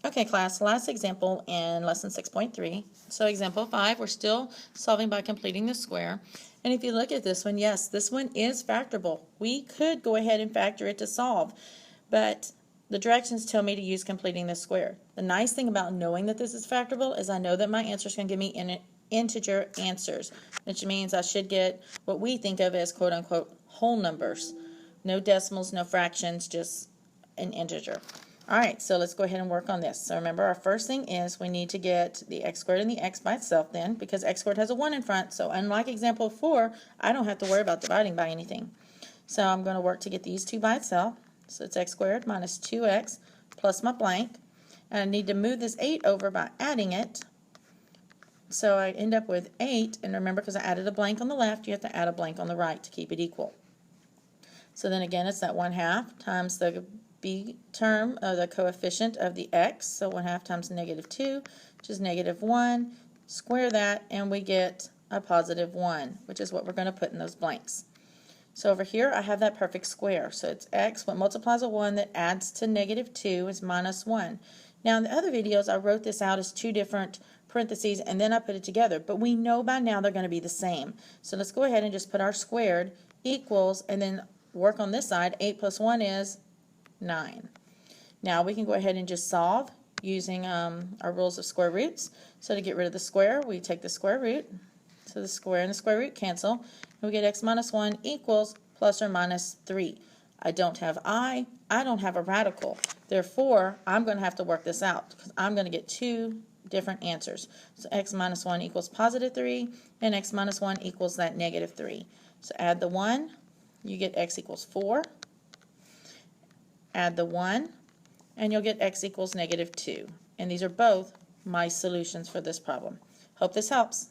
Okay, class, last example in lesson 6.3. So example 5, we're still solving by completing the square. And if you look at this one, yes, this one is factorable. We could go ahead and factor it to solve, but the directions tell me to use completing the square. The nice thing about knowing that this is factorable is I know that my answer is going to give me integer answers, which means I should get what we think of as quote-unquote whole numbers. No decimals, no fractions, just an integer. Alright, so let's go ahead and work on this. So remember, our first thing is we need to get the x squared and the x by itself then, because x squared has a 1 in front, so unlike example 4, I don't have to worry about dividing by anything. So I'm going to work to get these two by itself. So it's x squared minus 2x plus my blank. And I need to move this 8 over by adding it. So I end up with 8, and remember, because I added a blank on the left, you have to add a blank on the right to keep it equal. So then again, it's that 1/2 times the b term of the coefficient of the x, so 1/2 times -2, which is -1. Square that, and we get a +1, which is what we're going to put in those blanks. So over here, I have that perfect square. So it's x, what multiplies a 1 that adds to -2 is -1. Now in the other videos, I wrote this out as two different parentheses, and then I put it together. But we know by now they're going to be the same. So let's go ahead and just put our squared equals, and then work on this side. 8 plus 1 is 9. Now we can go ahead and just solve using our rules of square roots. So to get rid of the square, we take the square root. So the square and the square root cancel. And we get x minus 1 equals plus or minus 3. I don't have I don't have a radical. Therefore, I'm going to have to work this out because I'm going to get two different answers. So x minus 1 equals +3, and x minus 1 equals that -3. So add the 1, you get x equals 4. Add the 1, and you'll get x equals -2. And these are both my solutions for this problem. Hope this helps.